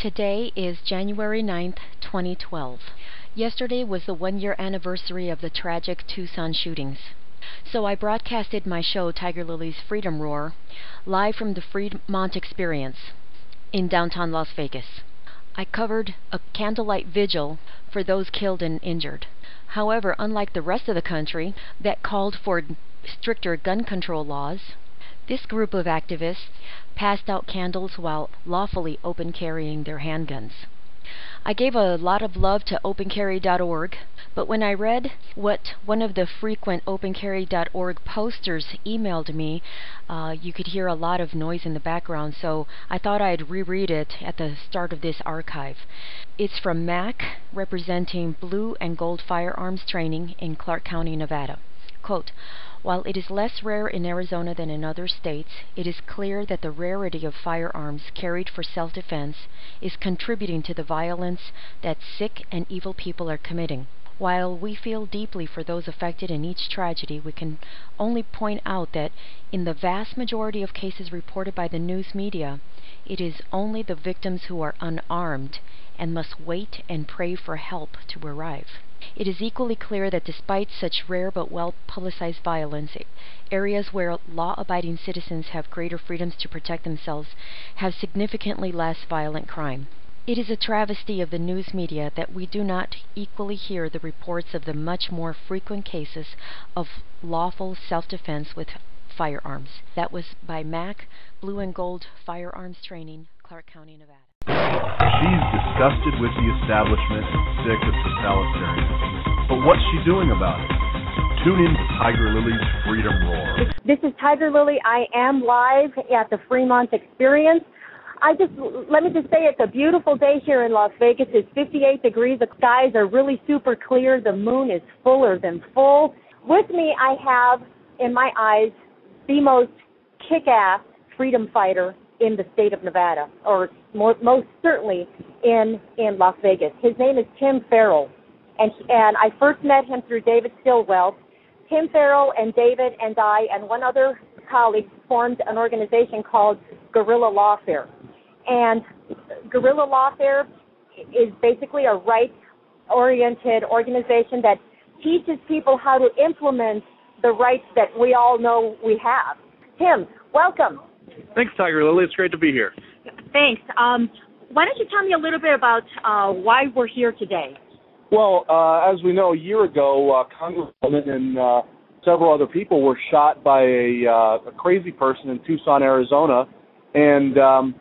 Today is January 9th, 2012. Yesterday was the one-year anniversary of the tragic Tucson shootings. So I broadcasted my show, Tiger Lily's Freedom Roar, live from the Freemont experience in downtown Las Vegas. I covered a Candlelight Vigil for those killed and injured. However, unlike the rest of the country that called for stricter gun control laws, this group of activists passed out candles while lawfully open carrying their handguns. I gave a lot of love to opencarry.org, but when I read what one of the frequent opencarry.org posters emailed me, you could hear a lot of noise in the background, so I thought I'd reread it at the start of this archive. It's from MAC, representing Blue and Gold Firearms Training in Clark County, Nevada. Quote, "While it is less rare in Arizona than in other states, it is clear that the rarity of firearms carried for self-defense is contributing to the violence that sick and evil people are committing. While we feel deeply for those affected in each tragedy, we can only point out that in the vast majority of cases reported by the news media, it is only the victims who are unarmed and must wait and pray for help to arrive. It is equally clear that despite such rare but well-publicized violence, areas where law-abiding citizens have greater freedoms to protect themselves have significantly less violent crime. It is a travesty of the news media that we do not equally hear the reports of the much more frequent cases of lawful self-defense with firearms." That was by MAC, Blue and Gold Firearms Training, Clark County, Nevada. She's disgusted with the establishment and sick of totalitarianism. But what's she doing about it? Tune in to Tiger Lily's Freedom Roar. This is Tiger Lily. I am live at the Freemont experience. Let me just say it's a beautiful day here in Las Vegas. It's 58 degrees. The skies are really super clear. The moon is fuller than full. With me, I have, in my eyes, the most kick-ass freedom fighter in the state of Nevada, or most certainly in Las Vegas. His name is Tim Farrell, and I first met him through David Stillwell. Tim Farrell and David and I and one other colleague formed an organization called Guerrilla Lawfare. And Guerrilla Lawfare is basically a rights-oriented organization that teaches people how to implement the rights that we all know we have. Tim, welcome. Thanks, Tiger Lily. It's great to be here. Thanks. Why don't you tell me a little bit about why we're here today? Well, as we know, a year ago, Congresswoman and several other people were shot by a crazy person in Tucson, Arizona. And, a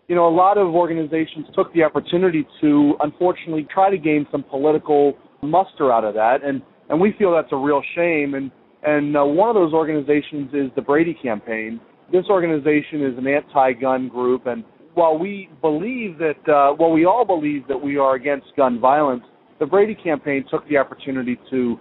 lot of organizations took the opportunity to, unfortunately, try to gain some political muster out of that. And we feel that's a real shame. And one of those organizations is the Brady Campaign. This organization is an anti-gun group, and while we all believe that we are against gun violence, the Brady Campaign took the opportunity to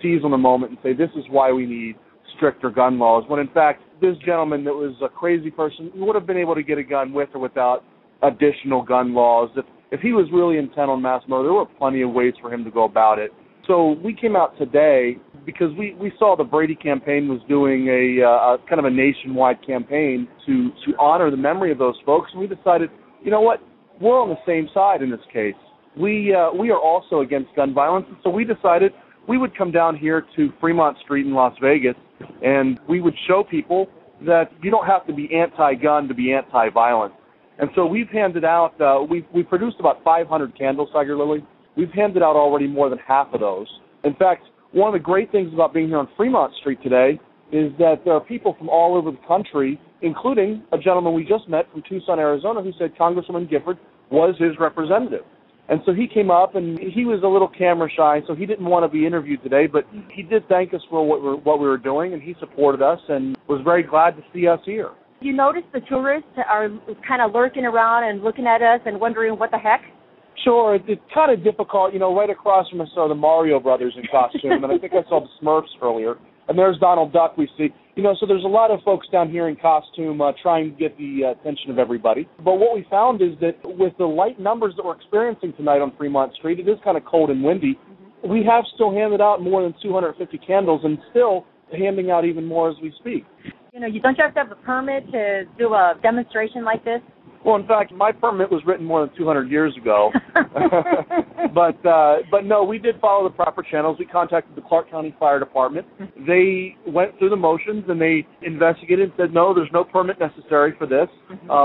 seize on the moment and say this is why we need stricter gun laws, when in fact this gentleman that was a crazy person would have been able to get a gun with or without additional gun laws. If he was really intent on mass murder, there were plenty of ways for him to go about it. So we came out today because we saw the Brady Campaign was doing a kind of a nationwide campaign to honor the memory of those folks, and we decided, you know what, we're on the same side in this case. We are also against gun violence, and so we decided we would come down here to Fremont Street in Las Vegas, and we would show people that you don't have to be anti-gun to be anti-violence. And so we've handed out, we've produced about 500 candles, Tiger Lily. We've handed out already more than half of those. In fact, one of the great things about being here on Fremont Street today is that there are people from all over the country, including a gentleman we just met from Tucson, Arizona, who said Congresswoman Gifford was his representative. And so he came up, and he was a little camera shy, so he didn't want to be interviewed today, but he did thank us for what we were doing, and he supported us and was very glad to see us here. You notice the tourists are kind of lurking around and looking at us and wondering what the heck? Sure, it's kind of difficult. Right across from us are the Mario brothers in costume, and I think I saw the Smurfs earlier. And there's Donald Duck we see. So there's a lot of folks down here in costume trying to get the attention of everybody. But what we found is that with the light numbers that we're experiencing tonight on Fremont Street, it is kind of cold and windy. We have still handed out more than 250 candles and still handing out even more as we speak. Don't you have to have a permit to do a demonstration like this? Well, in fact, my permit was written more than 200 years ago. But no, we did follow the proper channels. We contacted the Clark County Fire Department. They went through the motions and they investigated and said, no, there's no permit necessary for this.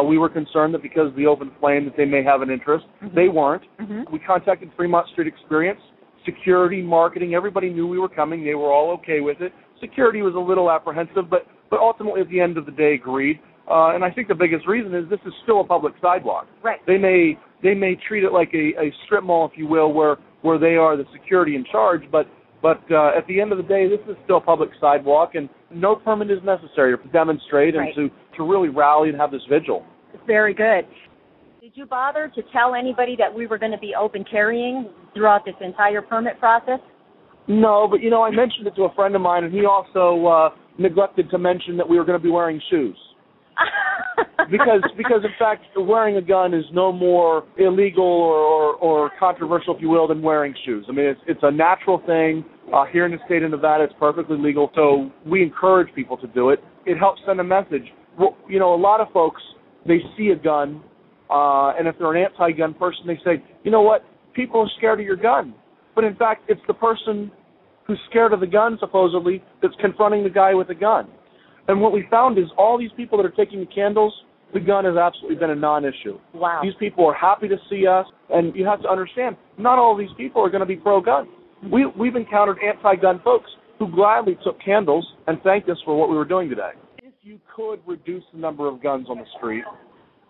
We were concerned that because of the open flame that they may have an interest. They weren't. We contacted Fremont Street Experience, security, marketing. Everybody knew we were coming. They were all okay with it. Security was a little apprehensive, but ultimately at the end of the day agreed. And I think the biggest reason is this is still a public sidewalk. Right. They may treat it like a strip mall, if you will, where they are the security in charge, but at the end of the day, this is still a public sidewalk, and no permit is necessary to demonstrate and to really rally and have this vigil. Very good. Did you bother to tell anybody that we were going to be open carrying throughout this entire permit process? No, but I mentioned it to a friend of mine, and he also neglected to mention that we were going to be wearing shoes. because in fact wearing a gun is no more illegal or controversial, if you will, than wearing shoes. I mean, it's a natural thing. Here in the state of Nevada, it's perfectly legal, so we encourage people to do it. It helps send a message. Well, a lot of folks, they see a gun, and if they're an anti-gun person, they say, you know what, people are scared of your gun. But in fact, it's the person who's scared of the gun, supposedly, that's confronting the guy with the gun. And what we found is all these people that are taking the candles, the gun has absolutely been a non-issue. Wow. These people are happy to see us, and you have to understand, not all of these people are going to be pro-gun. We've encountered anti-gun folks who gladly took candles and thanked us for what we were doing today. If you could reduce the number of guns on the street,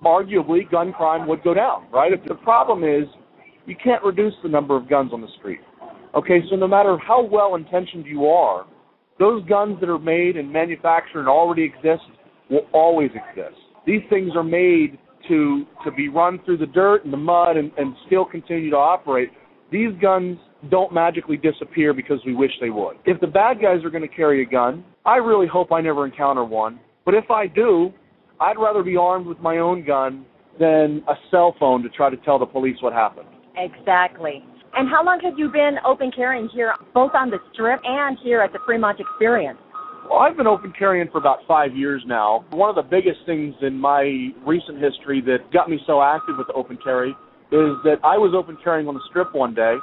arguably gun crime would go down, right? The problem is you can't reduce the number of guns on the street. Okay, so no matter how well-intentioned you are, those guns that are made and manufactured and already exist will always exist. These things are made to be run through the dirt and the mud and still continue to operate. These guns don't magically disappear because we wish they would. If the bad guys are going to carry a gun, I really hope I never encounter one. But if I do, I'd rather be armed with my own gun than a cell phone to try to tell the police what happened. Exactly. And how long have you been open carrying here, both on the Strip and here at the Fremont Experience? Well, I've been open carrying for about 5 years now. One of the biggest things in my recent history that got me so active with the open carry is that I was open carrying on the Strip one day,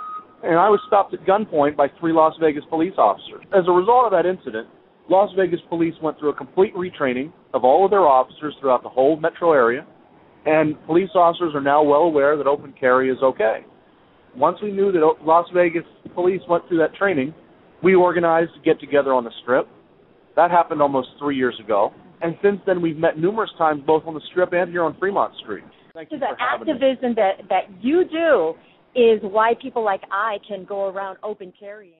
and I was stopped at gunpoint by 3 Las Vegas police officers. As a result of that incident, Las Vegas police went through a complete retraining of all of their officers throughout the whole metro area, and police officers are now well aware that open carry is okay. Once we knew that Las Vegas police went through that training, we organized to get together on the Strip. That happened almost 3 years ago. And since then, we've met numerous times, both on the Strip and here on Fremont Street. Thank you for having me. The activism that you do is why people like I can go around open carrying.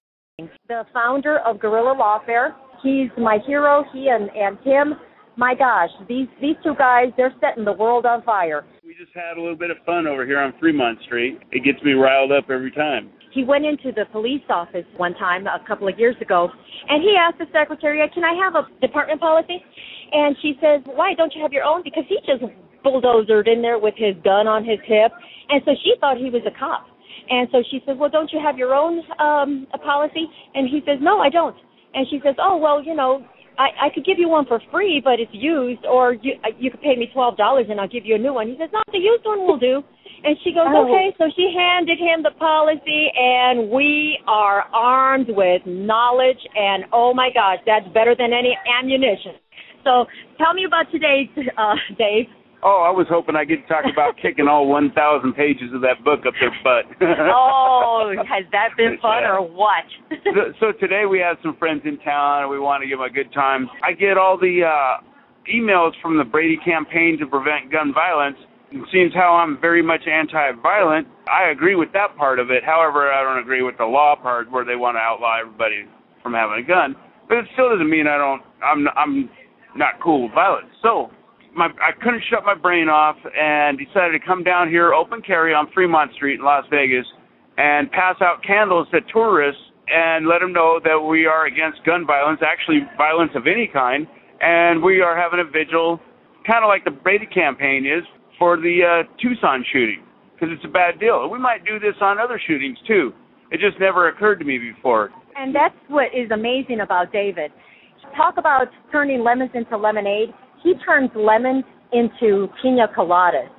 The founder of Guerrilla Lawfare, he's my hero, he and Tim. My gosh, these two guys, they're setting the world on fire. We just had a little bit of fun over here on Fremont Street. It gets me riled up every time. He went into the police office one time a couple of years ago, and he asked the secretary, can I have a department policy? And she says, why, don't you have your own? Because he just bulldozered in there with his gun on his hip, and so she thought he was a cop. And so she said, well, don't you have your own a policy? And he says, no, I don't. And she says, oh, well, I could give you one for free, but it's used, or you could pay me $12 and I'll give you a new one. He says, no, the used one will do. And she goes, okay. So she handed him the policy, and we are armed with knowledge, and oh my gosh, that's better than any ammunition. So tell me about today, Dave. Oh, I was hoping I could talk about kicking all 1,000 pages of that book up their butt. Oh, has that been fun or what? So today we have some friends in town, and we want to give them a good time. I get all the emails from the Brady campaign to prevent gun violence. It seems how I'm very much anti-violent. I agree with that part of it. However, I don't agree with the law part where they want to outlaw everybody from having a gun. But it still doesn't mean I'm not cool with violence. So I couldn't shut my brain off and decided to come down here, open carry on Fremont Street in Las Vegas, and pass out candles to tourists and let them know that we are against gun violence, actually violence of any kind, and we are having a vigil, kind of like the Brady campaign is, for the Tucson shooting, because it's a bad deal. We might do this on other shootings, too. It just never occurred to me before. And that's what is amazing about David. Talk about turning lemons into lemonade. He turns lemons into pina coladas.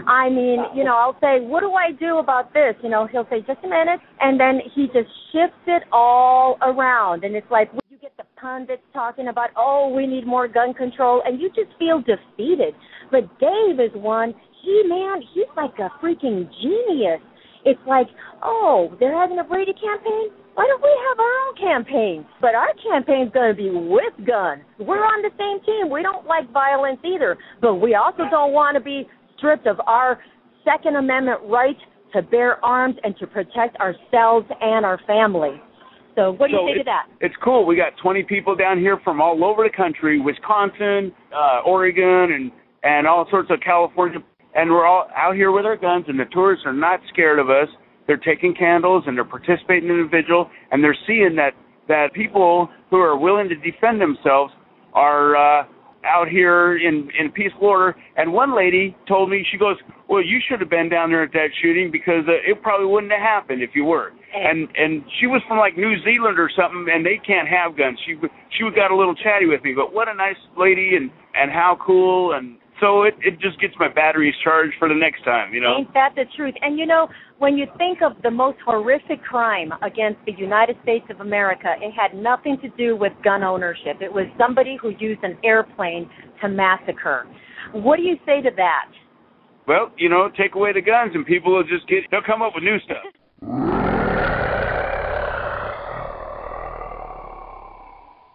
I mean, I'll say, what do I do about this? He'll say, just a minute, and then he just shifts it all around, and it's like you get the pundits talking about, oh, we need more gun control, and you just feel defeated. But Dave is one, he's like a freaking genius. It's like, oh, they're having a Brady campaign? Why don't we have our own campaign? But our campaign's going to be with guns. We're on the same team. We don't like violence either, but we also don't want to be stripped of our Second Amendment right to bear arms and to protect ourselves and our family. So what do you say to that? It's cool. We got 20 people down here from all over the country, Wisconsin, Oregon, and all sorts of California. And we're all out here with our guns, and the tourists are not scared of us. They're taking candles, and they're participating in the vigil, and they're seeing that people who are willing to defend themselves are out here in peaceful order. And one lady told me, she goes, well, you should have been down there at that shooting because it probably wouldn't have happened if you were. And she was from like New Zealand or something, and they can't have guns. She got a little chatty with me, but what a nice lady, and how cool. And so it just gets my batteries charged for the next time, Ain't that the truth? And when you think of the most horrific crime against the United States of America, it had nothing to do with gun ownership. It was somebody who used an airplane to massacre. What do you say to that? Well, take away the guns and people will they'll come up with new stuff.